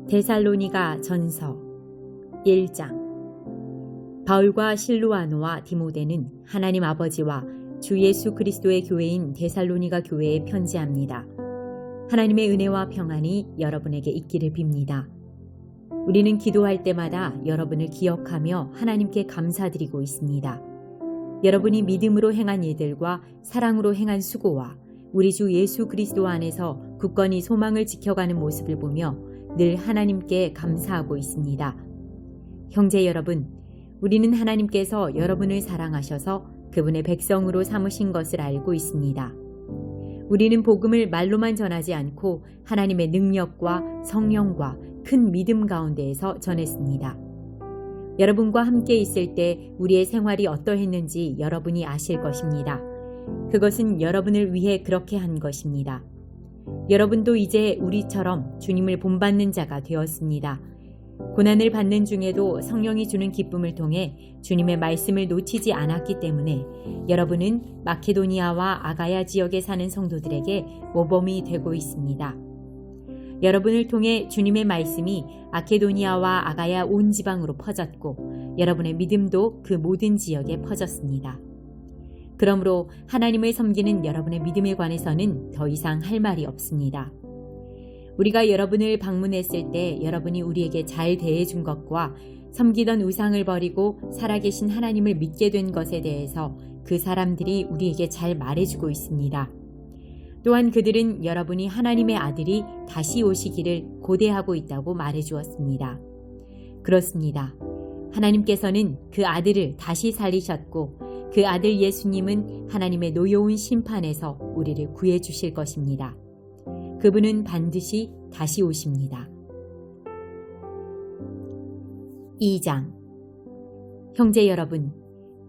데살로니가 전서 1장. 바울과 실루아노와 디모데는 하나님 아버지와 주 예수 그리스도의 교회인 데살로니가 교회에 편지합니다. 하나님의 은혜와 평안이 여러분에게 있기를 빕니다. 우리는 기도할 때마다 여러분을 기억하며 하나님께 감사드리고 있습니다. 여러분이 믿음으로 행한 일들과 사랑으로 행한 수고와 우리 주 예수 그리스도 안에서 굳건히 소망을 지켜가는 모습을 보며 늘 하나님께 감사하고 있습니다. 형제 여러분, 우리는 하나님께서 여러분을 사랑하셔서 그분의 백성으로 삼으신 것을 알고 있습니다. 우리는 복음을 말로만 전하지 않고 하나님의 능력과 성령과 큰 믿음 가운데에서 전했습니다. 여러분과 함께 있을 때 우리의 생활이 어떠했는지 여러분이 아실 것입니다. 그것은 여러분을 위해 그렇게 한 것입니다. 여러분도 이제 우리처럼 주님을 본받는 자가 되었습니다. 고난을 받는 중에도 성령이 주는 기쁨을 통해 주님의 말씀을 놓치지 않았기 때문에 여러분은 마케도니아와 아가야 지역에 사는 성도들에게 모범이 되고 있습니다. 여러분을 통해 주님의 말씀이 마케도니아와 아가야 온 지방으로 퍼졌고 여러분의 믿음도 그 모든 지역에 퍼졌습니다. 그러므로 하나님을 섬기는 여러분의 믿음에 관해서는 더 이상 할 말이 없습니다. 우리가 여러분을 방문했을 때 여러분이 우리에게 잘 대해준 것과 섬기던 우상을 버리고 살아계신 하나님을 믿게 된 것에 대해서 그 사람들이 우리에게 잘 말해주고 있습니다. 또한 그들은 여러분이 하나님의 아들이 다시 오시기를 고대하고 있다고 말해주었습니다. 그렇습니다. 하나님께서는 그 아들을 다시 살리셨고 그 아들 예수님은 하나님의 노여운 심판에서 우리를 구해 주실 것입니다. 그분은 반드시 다시 오십니다. 2장. 형제 여러분,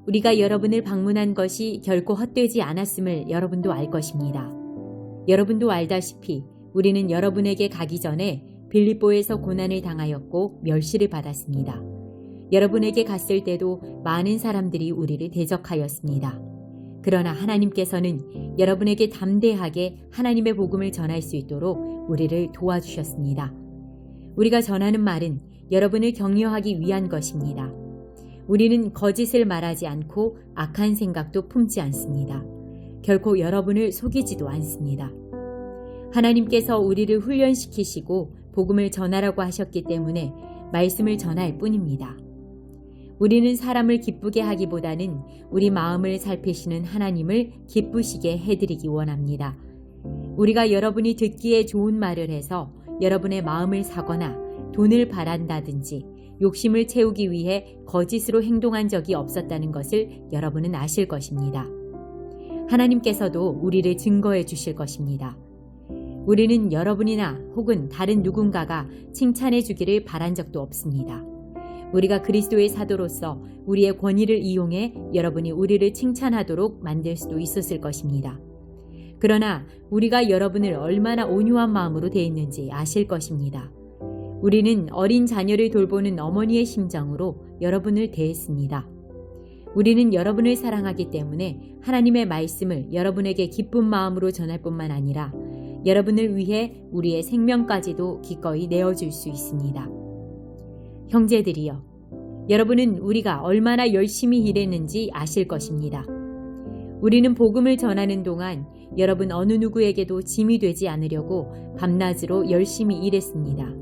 우리가 여러분을 방문한 것이 결코 헛되지 않았음을 여러분도 알 것입니다. 여러분도 알다시피 우리는 여러분에게 가기 전에 빌립보에서 고난을 당하였고 멸시를 받았습니다. 여러분에게 갔을 때도 많은 사람들이 우리를 대적하였습니다. 그러나 하나님께서는 여러분에게 담대하게 하나님의 복음을 전할 수 있도록 우리를 도와주셨습니다. 우리가 전하는 말은 여러분을 격려하기 위한 것입니다. 우리는 거짓을 말하지 않고 악한 생각도 품지 않습니다. 결코 여러분을 속이지도 않습니다. 하나님께서 우리를 훈련시키시고 복음을 전하라고 하셨기 때문에 말씀을 전할 뿐입니다. 우리는 사람을 기쁘게 하기보다는 우리 마음을 살피시는 하나님을 기쁘시게 해드리기 원합니다. 우리가 여러분이 듣기에 좋은 말을 해서 여러분의 마음을 사거나 돈을 바란다든지 욕심을 채우기 위해 거짓으로 행동한 적이 없었다는 것을 여러분은 아실 것입니다. 하나님께서도 우리를 증거해 주실 것입니다. 우리는 여러분이나 혹은 다른 누군가가 칭찬해 주기를 바란 적도 없습니다. 우리가 그리스도의 사도로서 우리의 권위를 이용해 여러분이 우리를 칭찬하도록 만들 수도 있었을 것입니다. 그러나 우리가 여러분을 얼마나 온유한 마음으로 대했는지 아실 것입니다. 우리는 어린 자녀를 돌보는 어머니의 심정으로 여러분을 대했습니다. 우리는 여러분을 사랑하기 때문에 하나님의 말씀을 여러분에게 기쁜 마음으로 전할 뿐만 아니라 여러분을 위해 우리의 생명까지도 기꺼이 내어줄 수 있습니다. 형제들이여, 여러분은 우리가 얼마나 열심히 일했는지 아실 것입니다. 우리는 복음을 전하는 동안 여러분 어느 누구에게도 짐이 되지 않으려고 밤낮으로 열심히 일했습니다.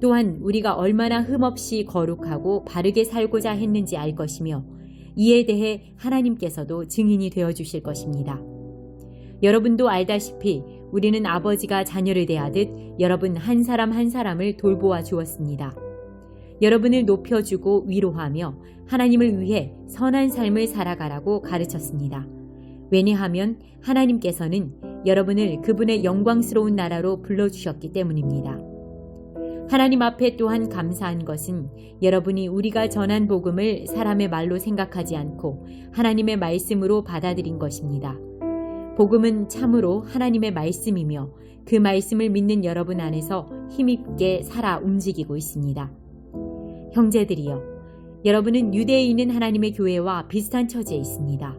또한 우리가 얼마나 흠없이 거룩하고 바르게 살고자 했는지 알 것이며 이에 대해 하나님께서도 증인이 되어 주실 것입니다. 여러분도 알다시피 우리는 아버지가 자녀를 대하듯 여러분 한 사람 한 사람을 돌보아 주었습니다. 여러분을 높여주고 위로하며 하나님을 위해 선한 삶을 살아가라고 가르쳤습니다. 왜냐하면 하나님께서는 여러분을 그분의 영광스러운 나라로 불러주셨기 때문입니다. 하나님 앞에 또한 감사한 것은 여러분이 우리가 전한 복음을 사람의 말로 생각하지 않고 하나님의 말씀으로 받아들인 것입니다. 복음은 참으로 하나님의 말씀이며 그 말씀을 믿는 여러분 안에서 힘있게 살아 움직이고 있습니다. 형제들이여, 여러분은 유대에 있는 하나님의 교회와 비슷한 처지에 있습니다.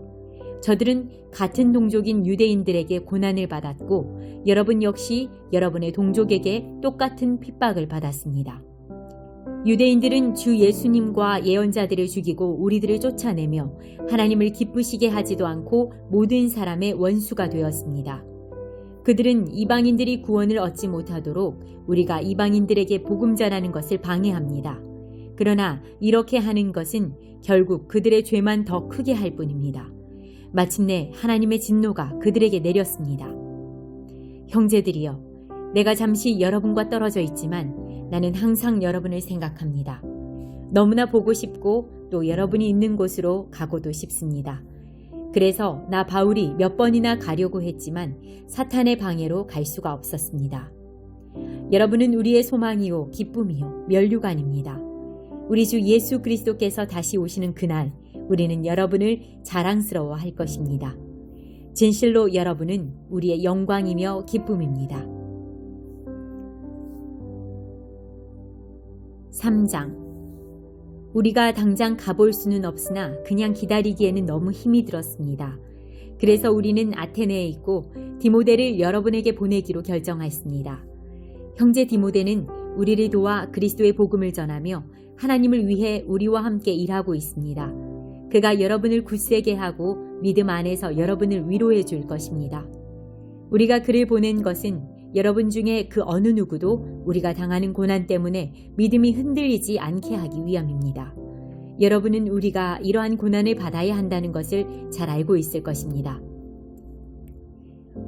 저들은 같은 동족인 유대인들에게 고난을 받았고 여러분 역시 여러분의 동족에게 똑같은 핍박을 받았습니다. 유대인들은 주 예수님과 예언자들을 죽이고 우리들을 쫓아내며 하나님을 기쁘시게 하지도 않고 모든 사람의 원수가 되었습니다. 그들은 이방인들이 구원을 얻지 못하도록 우리가 이방인들에게 복음 전하는 것을 방해합니다. 그러나 이렇게 하는 것은 결국 그들의 죄만 더 크게 할 뿐입니다. 마침내 하나님의 진노가 그들에게 내렸습니다. 형제들이여, 내가 잠시 여러분과 떨어져 있지만 나는 항상 여러분을 생각합니다. 너무나 보고 싶고 또 여러분이 있는 곳으로 가고도 싶습니다. 그래서 나 바울이 몇 번이나 가려고 했지만 사탄의 방해로 갈 수가 없었습니다. 여러분은 우리의 소망이요 기쁨이요 면류관입니다. 우리 주 예수 그리스도께서 다시 오시는 그날 우리는 여러분을 자랑스러워 할 것입니다. 진실로 여러분은 우리의 영광이며 기쁨입니다. 3장. 우리가 당장 가볼 수는 없으나 그냥 기다리기에는 너무 힘이 들었습니다. 그래서 우리는 아테네에 있고 디모데를 여러분에게 보내기로 결정했습니다. 형제 디모데는 우리를 도와 그리스도의 복음을 전하며 하나님을 위해 우리와 함께 일하고 있습니다. 그가 여러분을 굳세게 하고 믿음 안에서 여러분을 위로해 줄 것입니다. 우리가 그를 보낸 것은 여러분 중에 그 어느 누구도 우리가 당하는 고난 때문에 믿음이 흔들리지 않게 하기 위함입니다. 여러분은 우리가 이러한 고난을 받아야 한다는 것을 잘 알고 있을 것입니다.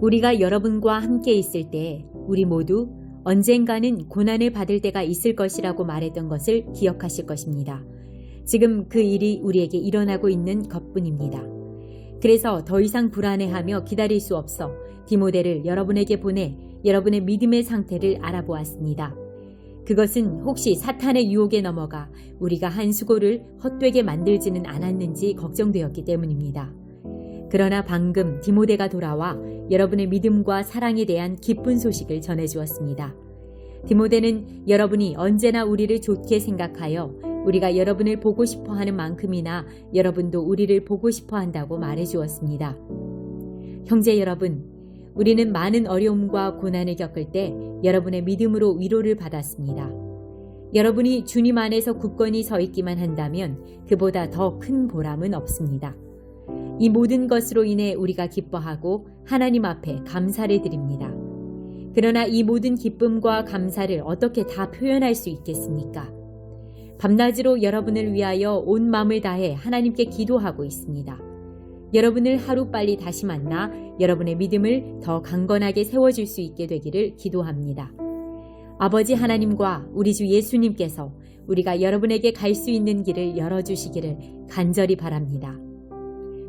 우리가 여러분과 함께 있을 때 우리 모두 언젠가는 고난을 받을 때가 있을 것이라고 말했던 것을 기억하실 것입니다. 지금 그 일이 우리에게 일어나고 있는 것뿐입니다. 그래서 더 이상 불안해하며 기다릴 수 없어 디모데를 여러분에게 보내 여러분의 믿음의 상태를 알아보았습니다. 그것은 혹시 사탄의 유혹에 넘어가 우리가 한 수고를 헛되게 만들지는 않았는지 걱정되었기 때문입니다. 그러나 방금 디모데가 돌아와 여러분의 믿음과 사랑에 대한 기쁜 소식을 전해주었습니다. 디모데는 여러분이 언제나 우리를 좋게 생각하여 우리가 여러분을 보고 싶어 하는 만큼이나 여러분도 우리를 보고 싶어 한다고 말해주었습니다. 형제 여러분, 우리는 많은 어려움과 고난을 겪을 때 여러분의 믿음으로 위로를 받았습니다. 여러분이 주님 안에서 굳건히 서 있기만 한다면 그보다 더 큰 보람은 없습니다. 이 모든 것으로 인해 우리가 기뻐하고 하나님 앞에 감사를 드립니다. 그러나 이 모든 기쁨과 감사를 어떻게 다 표현할 수 있겠습니까? 밤낮으로 여러분을 위하여 온 마음을 다해 하나님께 기도하고 있습니다. 여러분을 하루빨리 다시 만나 여러분의 믿음을 더 강건하게 세워줄 수 있게 되기를 기도합니다. 아버지 하나님과 우리 주 예수님께서 우리가 여러분에게 갈 수 있는 길을 열어주시기를 간절히 바랍니다.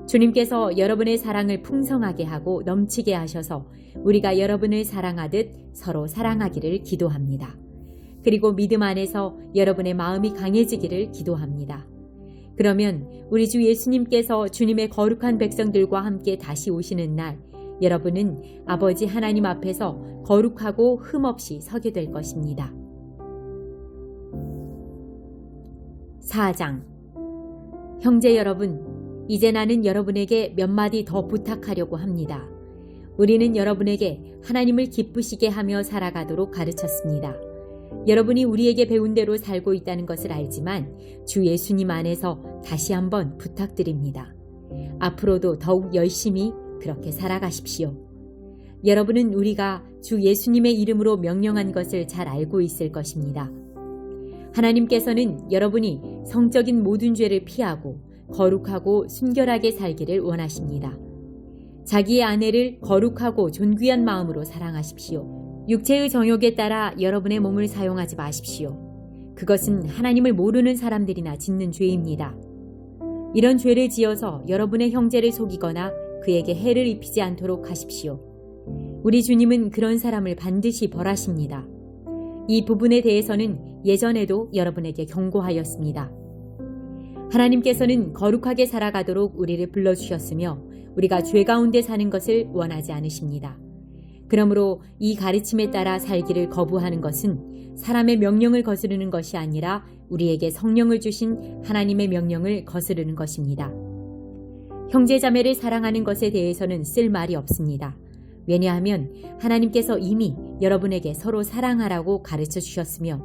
주님께서 여러분의 사랑을 풍성하게 하고 넘치게 하셔서 우리가 여러분을 사랑하듯 서로 사랑하기를 기도합니다. 그리고 믿음 안에서 여러분의 마음이 강해지기를 기도합니다. 그러면 우리 주 예수님께서 주님의 거룩한 백성들과 함께 다시 오시는 날 여러분은 아버지 하나님 앞에서 거룩하고 흠없이 서게 될 것입니다. 4장. 형제 여러분, 이제 나는 여러분에게 몇 마디 더 부탁하려고 합니다. 우리는 여러분에게 하나님을 기쁘시게 하며 살아가도록 가르쳤습니다. 여러분이 우리에게 배운 대로 살고 있다는 것을 알지만 주 예수님 안에서 다시 한번 부탁드립니다. 앞으로도 더욱 열심히 그렇게 살아가십시오. 여러분은 우리가 주 예수님의 이름으로 명령한 것을 잘 알고 있을 것입니다. 하나님께서는 여러분이 성적인 모든 죄를 피하고 거룩하고 순결하게 살기를 원하십니다. 자기의 아내를 거룩하고 존귀한 마음으로 사랑하십시오. 육체의 정욕에 따라 여러분의 몸을 사용하지 마십시오. 그것은 하나님을 모르는 사람들이나 짓는 죄입니다. 이런 죄를 지어서 여러분의 형제를 속이거나 그에게 해를 입히지 않도록 하십시오. 우리 주님은 그런 사람을 반드시 벌하십니다. 이 부분에 대해서는 예전에도 여러분에게 경고하였습니다. 하나님께서는 거룩하게 살아가도록 우리를 불러주셨으며 우리가 죄 가운데 사는 것을 원하지 않으십니다. 그러므로 이 가르침에 따라 살기를 거부하는 것은 사람의 명령을 거스르는 것이 아니라 우리에게 성령을 주신 하나님의 명령을 거스르는 것입니다. 형제자매를 사랑하는 것에 대해서는 쓸 말이 없습니다. 왜냐하면 하나님께서 이미 여러분에게 서로 사랑하라고 가르쳐 주셨으며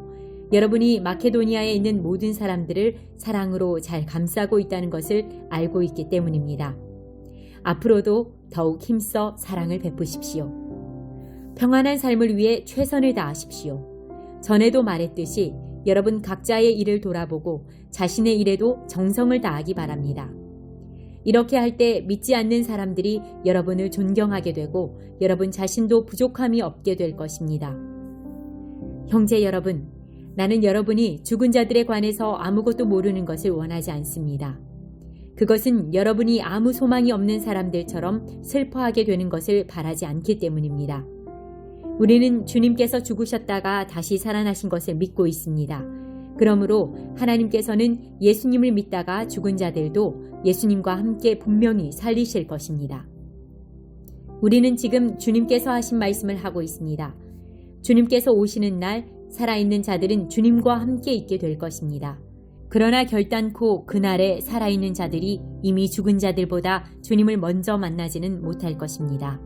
여러분이 마케도니아에 있는 모든 사람들을 사랑으로 잘 감싸고 있다는 것을 알고 있기 때문입니다. 앞으로도 더욱 힘써 사랑을 베푸십시오. 평안한 삶을 위해 최선을 다하십시오. 전에도 말했듯이 여러분 각자의 일을 돌아보고 자신의 일에도 정성을 다하기 바랍니다. 이렇게 할 때 믿지 않는 사람들이 여러분을 존경하게 되고 여러분 자신도 부족함이 없게 될 것입니다. 형제 여러분, 나는 여러분이 죽은 자들에 관해서 아무것도 모르는 것을 원하지 않습니다. 그것은 여러분이 아무 소망이 없는 사람들처럼 슬퍼하게 되는 것을 바라지 않기 때문입니다. 우리는 주님께서 죽으셨다가 다시 살아나신 것을 믿고 있습니다. 그러므로 하나님께서는 예수님을 믿다가 죽은 자들도 예수님과 함께 분명히 살리실 것입니다. 우리는 지금 주님께서 하신 말씀을 하고 있습니다. 주님께서 오시는 날 살아있는 자들은 주님과 함께 있게 될 것입니다. 그러나 결단코 그날에 살아있는 자들이 이미 죽은 자들보다 주님을 먼저 만나지는 못할 것입니다.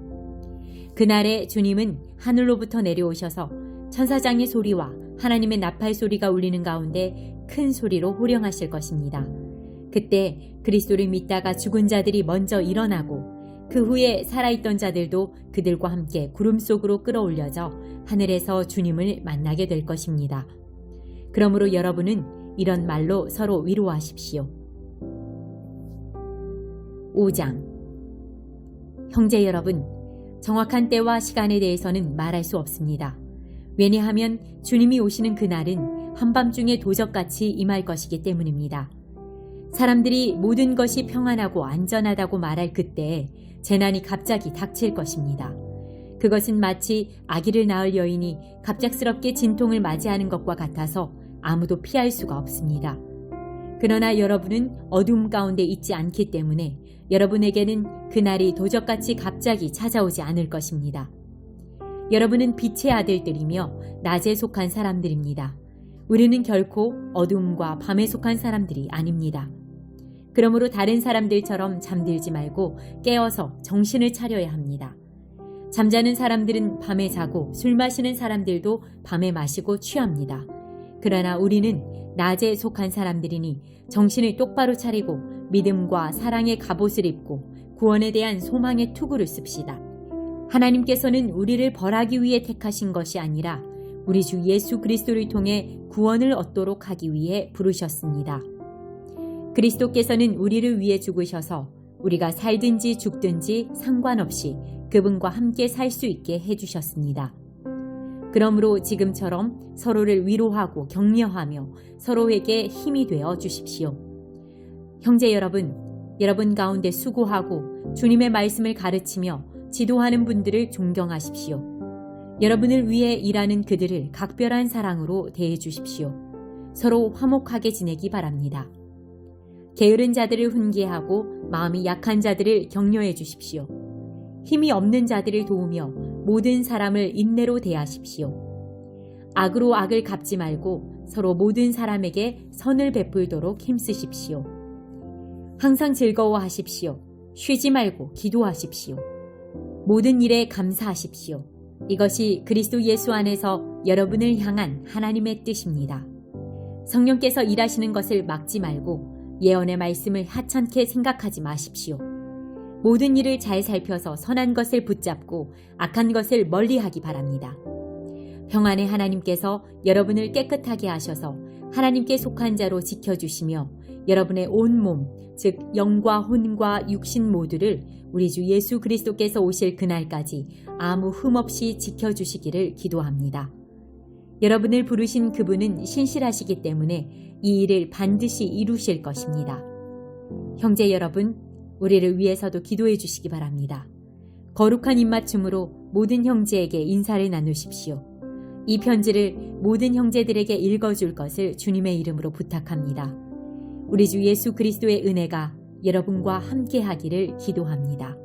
그날에 주님은 하늘로부터 내려오셔서 천사장의 소리와 하나님의 나팔 소리가 울리는 가운데 큰 소리로 호령하실 것입니다. 그때 그리스도를 믿다가 죽은 자들이 먼저 일어나고 그 후에 살아있던 자들도 그들과 함께 구름 속으로 끌어올려져 하늘에서 주님을 만나게 될 것입니다. 그러므로 여러분은 이런 말로 서로 위로하십시오. 5장. 형제 여러분, 정확한 때와 시간에 대해서는 말할 수 없습니다. 왜냐하면 주님이 오시는 그날은 한밤중에 도적같이 임할 것이기 때문입니다. 사람들이 모든 것이 평안하고 안전하다고 말할 그때에 재난이 갑자기 닥칠 것입니다. 그것은 마치 아기를 낳을 여인이 갑작스럽게 진통을 맞이하는 것과 같아서 아무도 피할 수가 없습니다. 그러나 여러분은 어둠 가운데 있지 않기 때문에 여러분에게는 그날이 도적같이 갑자기 찾아오지 않을 것입니다. 여러분은 빛의 아들들이며 낮에 속한 사람들입니다. 우리는 결코 어둠과 밤에 속한 사람들이 아닙니다. 그러므로 다른 사람들처럼 잠들지 말고 깨어서 정신을 차려야 합니다. 잠자는 사람들은 밤에 자고 술 마시는 사람들도 밤에 마시고 취합니다. 그러나 우리는 낮에 속한 사람들이니 정신을 똑바로 차리고 믿음과 사랑의 갑옷을 입고 구원에 대한 소망의 투구를 씁시다. 하나님께서는 우리를 벌하기 위해 택하신 것이 아니라 우리 주 예수 그리스도를 통해 구원을 얻도록 하기 위해 부르셨습니다. 그리스도께서는 우리를 위해 죽으셔서 우리가 살든지 죽든지 상관없이 그분과 함께 살 수 있게 해주셨습니다. 그러므로 지금처럼 서로를 위로하고 격려하며 서로에게 힘이 되어 주십시오. 형제 여러분, 여러분 가운데 수고하고 주님의 말씀을 가르치며 지도하는 분들을 존경하십시오. 여러분을 위해 일하는 그들을 각별한 사랑으로 대해 주십시오. 서로 화목하게 지내기 바랍니다. 게으른 자들을 훈계하고 마음이 약한 자들을 격려해 주십시오. 힘이 없는 자들을 도우며 모든 사람을 인내로 대하십시오. 악으로 악을 갚지 말고 서로 모든 사람에게 선을 베풀도록 힘쓰십시오. 항상 즐거워하십시오. 쉬지 말고 기도하십시오. 모든 일에 감사하십시오. 이것이 그리스도 예수 안에서 여러분을 향한 하나님의 뜻입니다. 성령께서 일하시는 것을 막지 말고 예언의 말씀을 하찮게 생각하지 마십시오. 모든 일을 잘 살펴서 선한 것을 붙잡고 악한 것을 멀리하기 바랍니다. 평안의 하나님께서 여러분을 깨끗하게 하셔서 하나님께 속한 자로 지켜주시며 여러분의 온 몸, 즉 영과 혼과 육신 모두를 우리 주 예수 그리스도께서 오실 그날까지 아무 흠 없이 지켜주시기를 기도합니다. 여러분을 부르신 그분은 신실하시기 때문에 이 일을 반드시 이루실 것입니다. 형제 여러분, 우리를 위해서도 기도해 주시기 바랍니다. 거룩한 입맞춤으로 모든 형제에게 인사를 나누십시오. 이 편지를 모든 형제들에게 읽어줄 것을 주님의 이름으로 부탁합니다. 우리 주 예수 그리스도의 은혜가 여러분과 함께 하기를 기도합니다.